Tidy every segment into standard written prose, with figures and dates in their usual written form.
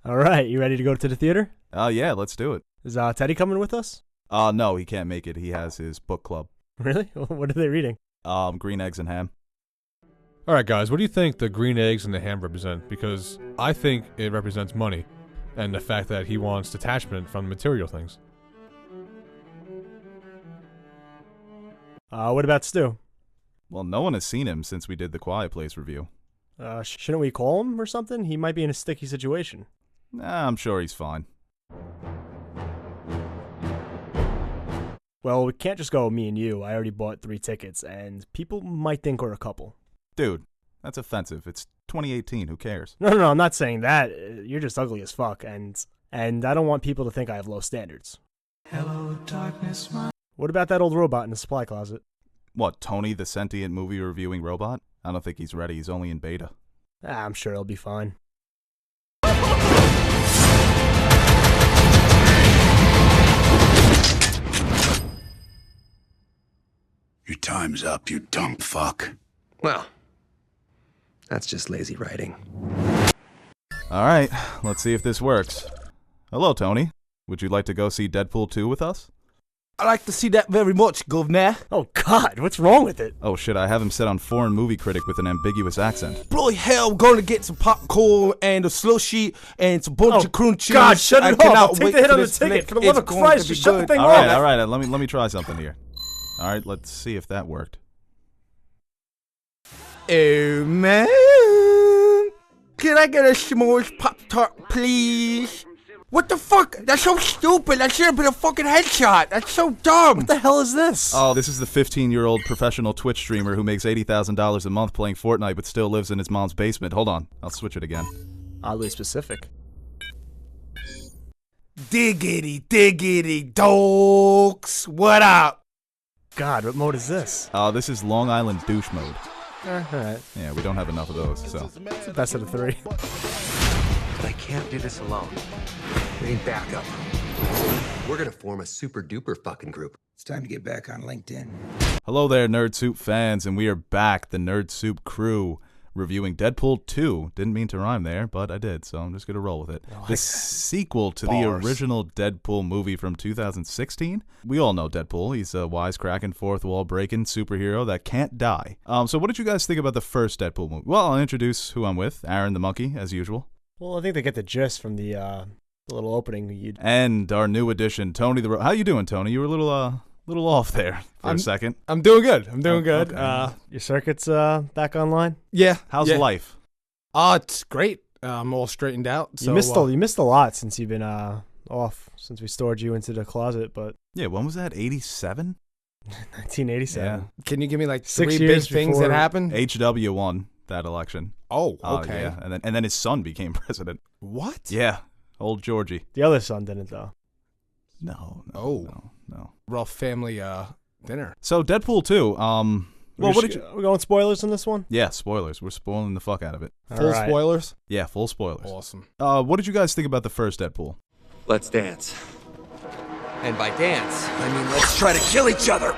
All right, you ready to go to the theater? Yeah, let's do it. Is Teddy coming with us? No, he can't make it. He has his book club. Really? What are they reading? Green Eggs and Ham. Alright guys, what do you think the green eggs and the ham represent? Because I think it represents money, and the fact that he wants detachment from material things. What about Stu? Well, no one has seen him since we did the Quiet Place review. Shouldn't we call him or something? He might be in a sticky situation. Nah, I'm sure he's fine. Well, we can't just go me and you. I already bought 3 tickets, and people might think we're a couple. Dude, that's offensive. It's 2018. Who cares? No, I'm not saying that. You're just ugly as fuck, and I don't want people to think I have low standards. Hello, darkness, my... What about that old robot in the supply closet? What, Tony the sentient movie reviewing robot? I don't think he's ready. He's only in beta. I'm sure he'll be fine. Your time's up, you dumb fuck. Well, that's just lazy writing. Alright, let's see if this works. Hello, Tony. Would you like to go see Deadpool 2 with us? I'd like to see that very much, governor. Oh, God, what's wrong with it? Oh shit, I have him set on foreign movie critic with an ambiguous accent. Bloody hell, we're going to get some popcorn and a slushy and some bunch of crunchies. God, shut it I off. I'll cannot take wait the hit for on the this ticket. flick. For the love of It's going Christ, to be just shut the good. thing off. Alright, let me try something here. Alright, let's see if that worked. Oh, man. Can I get a s'mores Pop-Tart, please? What the fuck? That's so stupid. That should have been a fucking headshot. That's so dumb. What the hell is this? Oh, this is the 15-year-old professional Twitch streamer who makes $80,000 a month playing Fortnite but still lives in his mom's basement. Hold on, I'll switch it again. Oddly specific. Diggity, diggity, dogs. What up? God, what mode is this? This is Long Island douche mode. Alright. Yeah, we don't have enough of those, so. It's the best of the 3. I can't do this alone. We need backup. We're gonna form a super duper fucking group. It's time to get back on LinkedIn. Hello there, Nerd Soup fans, and we are back, the Nerd Soup crew, reviewing Deadpool 2. Didn't mean to rhyme there, but I did, so I'm just gonna roll with it. The sequel to the original Deadpool movie from 2016. We all know Deadpool. He's a wisecracking, fourth wall breaking superhero that can't die. So what did you guys think about the first Deadpool movie? Well, I'll introduce who I'm with, Aaron the Monkey, as usual. Well, I think they get the gist from the little opening you. And our new addition, Tony the. How you doing, Tony? You were a little off there for a second. I'm doing good. I'm doing good. Okay. Your circuit's back online. Yeah. How's yeah. life? It's great. I'm all straightened out. So, You missed a lot since you've been off, since we stored you into the closet. But Yeah, when was that? 87? 1987. Yeah. Can you give me like 6 3 big years things that before- happened? HW won that election. Oh, okay. Yeah, and then his son became president. What? Yeah, old Georgie. The other son didn't though. No. Oh. No. Rough family dinner. So Deadpool 2. Well, what did you? Are we going spoilers on this one? Yeah, spoilers. We're spoiling the fuck out of it. Full Alright. spoilers? Yeah, full spoilers. Awesome. What did you guys think about the first Deadpool? Let's dance. And by dance, I mean let's try to kill each other.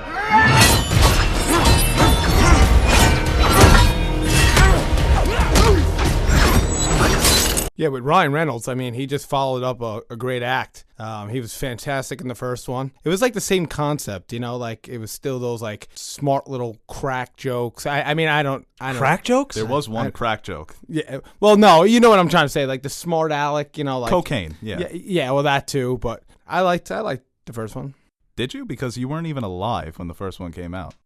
Yeah, with Ryan Reynolds, I mean, he just followed up a great act. He was fantastic in the first one. It was like the same concept, you know, like it was still those like smart little crack jokes. I mean, I don't Crack jokes? There was one crack joke. Yeah, well, no, you know what I'm trying to say, like the smart aleck, you know, like Cocaine. Yeah. yeah, well, that too. But I liked the first one. Did you? Because you weren't even alive when the first one came out.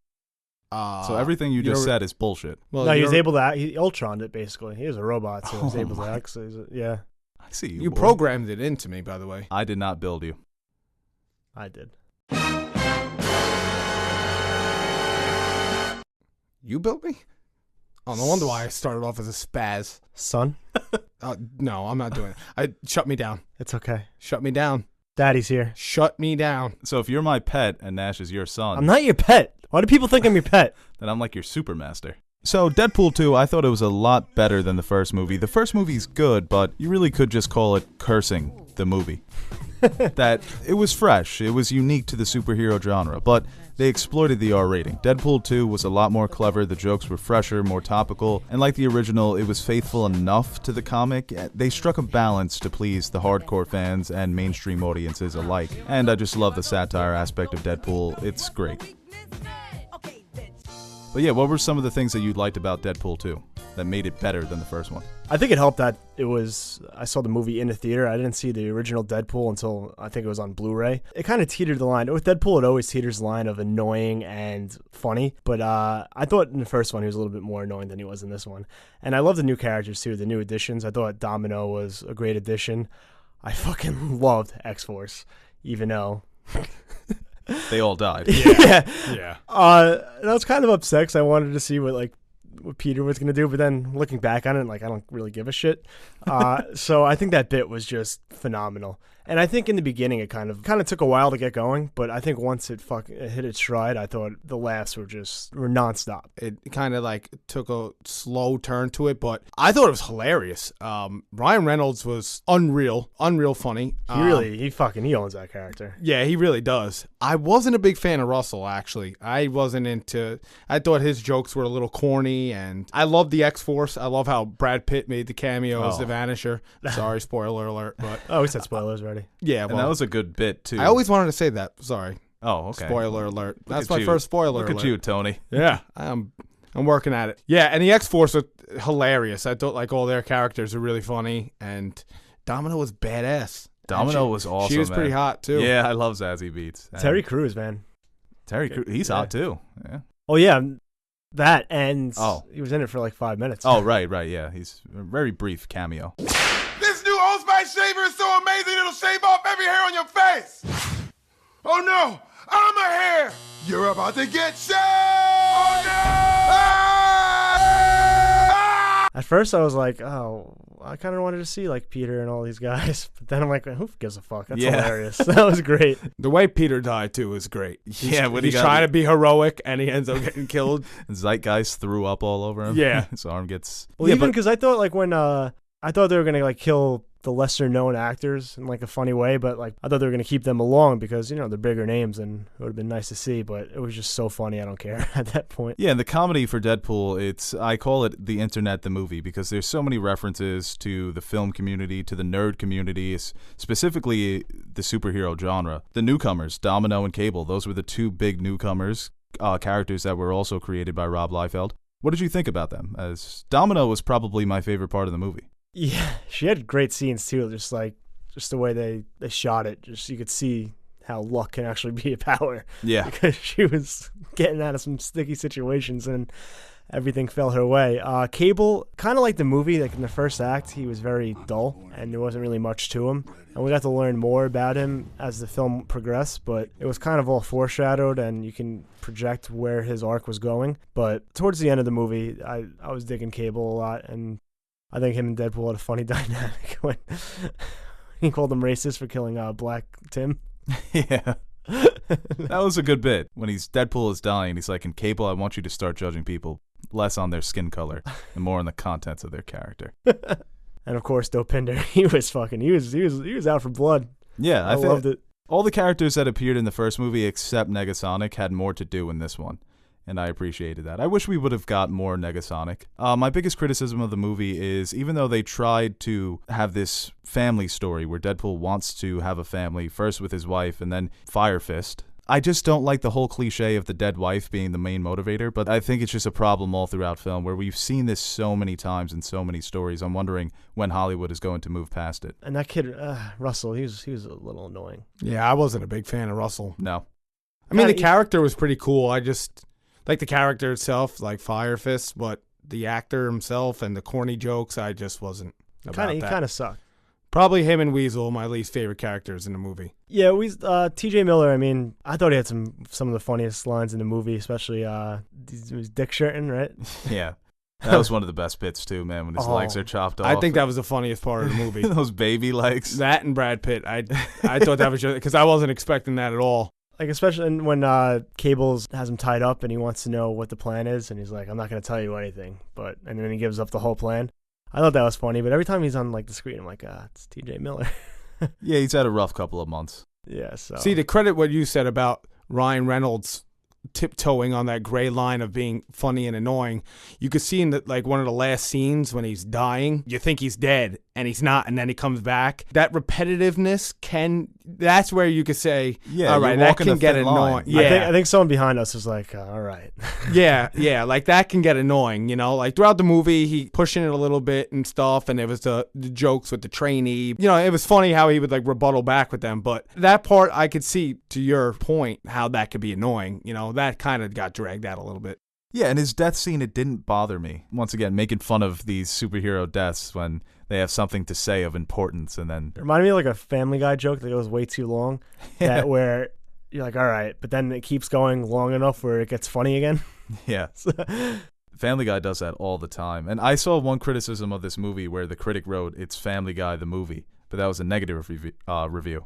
So everything you just said is bullshit. Well, No, he was able to. He Ultroned it basically. He was a robot, so he was able to my- actually. Yeah, I see you. You boy. programmed it into me, by the way. I did not build you. I did. You built me? Oh, no wonder why I started off as a spaz. Son, No, I'm not doing it. Shut me down. it's okay. Shut me down. Daddy's here. Shut me down. So if you're my pet and Nash is your son, I'm not your pet. Why do people think I'm your pet? then I'm like your super master. So Deadpool 2, I thought it was a lot better than the first movie. The first movie's good, but you really could just call it cursing the movie. that it was fresh, it was unique to the superhero genre, but they exploited the R rating. Deadpool 2 was a lot more clever, the jokes were fresher, more topical, and like the original, it was faithful enough to the comic. They struck a balance to please the hardcore fans and mainstream audiences alike. And I just love the satire aspect of Deadpool, it's great. But yeah, what were some of the things that you liked about Deadpool 2 that made it better than the first one? I think it helped that I saw the movie in a theater. I didn't see the original Deadpool until I think it was on Blu-ray. It kind of teetered the line. With Deadpool, it always teeters the line of annoying and funny. But I thought in the first one he was a little bit more annoying than he was in this one. And I love the new characters too, the new additions. I thought Domino was a great addition. I fucking loved X-Force, even though... They all died. Yeah. And I was kind of upset because I wanted to see what Peter was going to do, but then looking back on it, I don't really give a shit. So I think that bit was just phenomenal. And I think in the beginning it kind of took a while to get going, but I think once it hit its stride, I thought the laughs were nonstop. It kind of took a slow turn to it, but I thought it was hilarious. Ryan Reynolds was unreal funny. He owns that character. Yeah, he really does. I wasn't a big fan of Russell, actually. I thought his jokes were a little corny, and I love the X-Force. I love how Brad Pitt made the cameo as the Vanisher. Sorry, spoiler alert. But we said spoilers already. Yeah, and that was a good bit, too. I always wanted to say that. Sorry. Oh, okay. Spoiler alert. That's my first spoiler alert. Look at you, Tony. Yeah, I'm working at it. Yeah, and the X-Force was hilarious. I thought all their characters were really funny, and Domino was badass. Domino was awesome. She was pretty hot too. Yeah, I love Zazie Beetz. Terry Crews, man. Terry Crews, he's hot too. Yeah. Oh yeah, that and he was in it for 5 minutes. Oh right, yeah. He's a very brief cameo. This new Old Spice shaver is so amazing it'll shave off every hair on your face. Oh no, I'm a hair. You're about to get shaved. Oh no! Ah! At first I was like, I kind of wanted to see Peter and all these guys, but then I'm like, who gives a fuck? That's hilarious. That was great. The way Peter died too was great. He's trying to be heroic and he ends up getting killed. Zeitgeist threw up all over him. Yeah, his arm gets. Well, even because I thought when I thought they were gonna kill the lesser known actors in a funny way, but I thought they were gonna keep them along because they're bigger names and it would have been nice to see. But it was just so funny, I don't care at that point. Yeah, and the comedy for Deadpool, I call it the internet the movie because there's so many references to the film community, to the nerd community, specifically the superhero genre. The newcomers, Domino and Cable, those were the two big newcomers, characters that were also created by Rob Liefeld. What did you think about them? As Domino was probably my favorite part of the movie. Yeah, she had great scenes too. Just the way they shot it. Just you could see how luck can actually be a power. Yeah, because she was getting out of some sticky situations and everything fell her way. Cable, kind of like the movie, in the first act, he was very dull and there wasn't really much to him. And we got to learn more about him as the film progressed, but it was kind of all foreshadowed and you can project where his arc was going. But towards the end of the movie, I was digging Cable a lot, and I think him and Deadpool had a funny dynamic when he called him racist for killing Black Tim. Yeah. That was a good bit. When Deadpool is dying, he's like, in Cable, I want you to start judging people less on their skin color and more on the contents of their character. And of course, Dopinder, he was out for blood. Yeah, I loved it. All the characters that appeared in the first movie except Negasonic had more to do in this one. And I appreciated that. I wish we would have got more Negasonic. My biggest criticism of the movie is, even though they tried to have this family story where Deadpool wants to have a family, first with his wife and then Fire Fist, I just don't like the whole cliche of the dead wife being the main motivator, but I think it's just a problem all throughout film where we've seen this so many times in so many stories. I'm wondering when Hollywood is going to move past it. And that kid, Russell, he was a little annoying. Yeah, I wasn't a big fan of Russell. No. I mean, the character was pretty cool. I just... the character itself, Fire Fist, but the actor himself and the corny jokes, I just wasn't about that. He kind of sucked. Probably him and Weasel, my least favorite characters in the movie. Yeah, T.J. Miller, I mean, I thought he had some of the funniest lines in the movie, especially he was dick shirting, right? Yeah. That was one of the best bits, too, man, when his legs are chopped off. I think that was the funniest part of the movie. Those baby legs. That and Brad Pitt. I thought that was just... because I wasn't expecting that at all. Especially when Cables has him tied up and he wants to know what the plan is, and he's like, I'm not going to tell you anything, and then he gives up the whole plan. I thought that was funny, but every time he's on the screen, I'm like, it's TJ Miller. Yeah, he's had a rough couple of months. Yeah, so. See, to credit what you said about Ryan Reynolds tiptoeing on that gray line of being funny and annoying, you could see in like one of the last scenes when he's dying, you think he's dead and he's not, and then he comes back. That repetitiveness that's where you could say, Yeah, all right, that can get annoying. Yeah, I think someone behind us was like, all right. yeah, like that can get annoying, you know? Like throughout the movie, he pushing it a little bit and stuff, and there was the jokes with the trainee. You know, it was funny how he would like rebuttal back with them, but that part I could see, to your point, how that could be annoying. You know, that kind of got dragged out a little bit. Yeah, and his death scene, it didn't bother me. Once again, making fun of these superhero deaths when they have something to say of importance, and then... It reminded me of like a Family Guy joke that goes way too long, that where you're like, all right, but then it keeps going long enough where it gets funny again. Yeah. Family Guy does that all the time. And I saw one criticism of this movie where the critic wrote, "It's Family Guy the movie," but that was a negative review.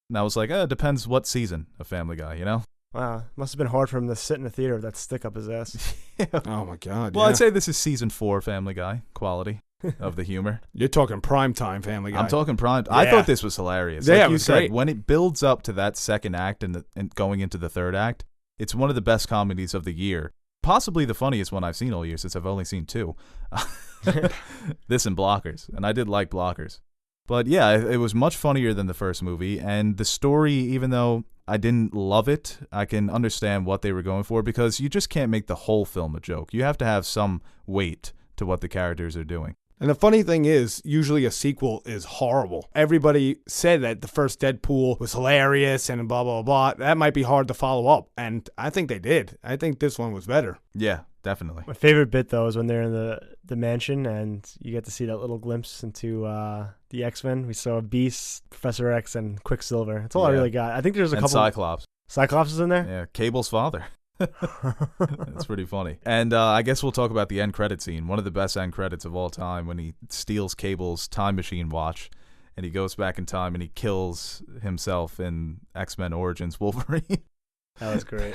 And I was like, it depends what season of Family Guy, you know? Wow, must have been hard for him to sit in the theater with that stick up his ass. Yeah. Oh my God. Well, yeah. I'd say this is season 4 Family Guy quality of the humor. You're talking primetime Family Guy. I'm talking prime. I Yeah. thought this was hilarious. Yeah, Like it you was said, great. when it builds up to that second act and going into the third act, it's one of the best comedies of the year. Possibly the funniest one I've seen all year, since I've only seen 2. This and Blockers, and I did like Blockers. But yeah, it was much funnier than the first movie, and the story, even though I didn't love it, I can understand what they were going for, because you just can't make the whole film a joke. You have to have some weight to what the characters are doing. And the funny thing is, usually a sequel is horrible. Everybody said that the first Deadpool was hilarious and blah, blah, blah. That might be hard to follow up. And I think they did. I think this one was better. Yeah, definitely. My favorite bit, though, is when they're in the mansion and you get to see that little glimpse into the X-Men. We saw Beast, Professor X, and Quicksilver. That's all I Yeah. really got. I think there's a And couple... Cyclops. Cyclops is in there? Yeah, Cable's father. That's pretty funny. And I guess we'll talk about the end credit scene. One of the best end credits of all time, when he steals Cable's time machine watch and he goes back in time and he kills himself in X-Men Origins Wolverine. That was great.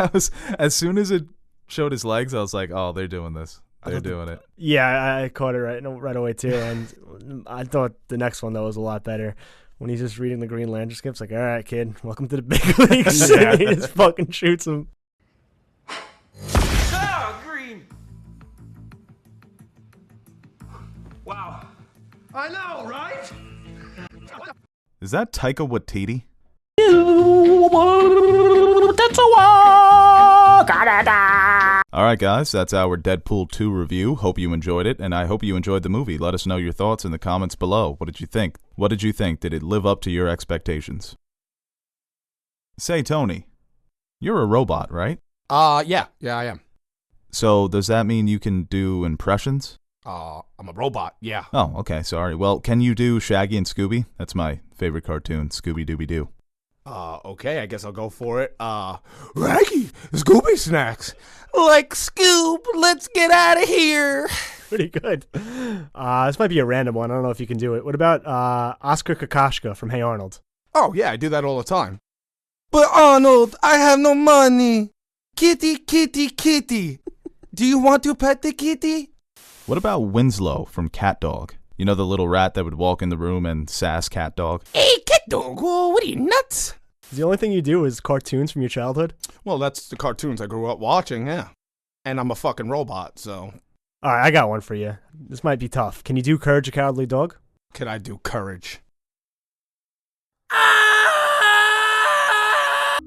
As soon as it showed his legs, I was like, oh, they're doing this. They're doing it. Yeah, I caught it right away, too. And I thought the next one, though, was a lot better. When he's just reading the Green Lantern scripts, like, all right, kid, welcome to the big leagues. Yeah. He just fucking shoots him. Green. Wow. I know, right? Is that Taika Waititi? All right, guys, that's our Deadpool 2 review. Hope you enjoyed it, and I hope you enjoyed the movie. Let us know your thoughts in the comments below. What did you think? What did you think? Did it live up to your expectations? Say, Tony, you're a robot, right? Yeah, I am. So does that mean you can do impressions? I'm a robot, yeah. Oh, okay, sorry. Well, can you do Shaggy and Scooby? That's my favorite cartoon, Scooby-Dooby-Doo. Okay, I guess I'll go for it. Raggy, Scooby snacks. Like Scoob, let's get out of here. Pretty good. This might be a random one. I don't know if you can do it. What about Oscar Kokoschka from Hey Arnold? Oh, yeah, I do that all the time. But Arnold, I have no money. Kitty, kitty, kitty. Do you want to pet the kitty? What about Winslow from Cat Dog? You know, the little rat that would walk in the room and sass Cat Dog? Hey, cat dog, what are you, nuts? The only thing you do is cartoons from your childhood? Well, that's the cartoons I grew up watching, yeah. And I'm a fucking robot, so All right, I got one for you. This might be tough. Can you do Courage the Cowardly Dog? can I do courage?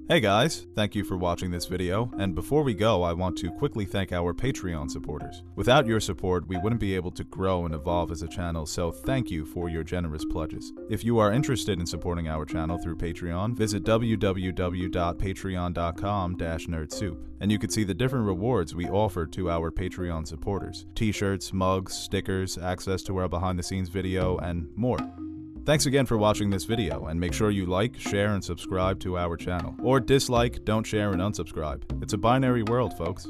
Hey guys, thank you for watching this video, and before we go, I want to quickly thank our Patreon supporters. Without your support, we wouldn't be able to grow and evolve as a channel, so thank you for your generous pledges. If you are interested in supporting our channel through Patreon, visit www.patreon.com/nerdsoup, and you can see the different rewards we offer to our Patreon supporters. T-shirts, mugs, stickers, access to our behind-the-scenes video, and more. Thanks again for watching this video, and make sure you like, share, and subscribe to our channel. Or dislike, don't share, and unsubscribe. It's a binary world, folks.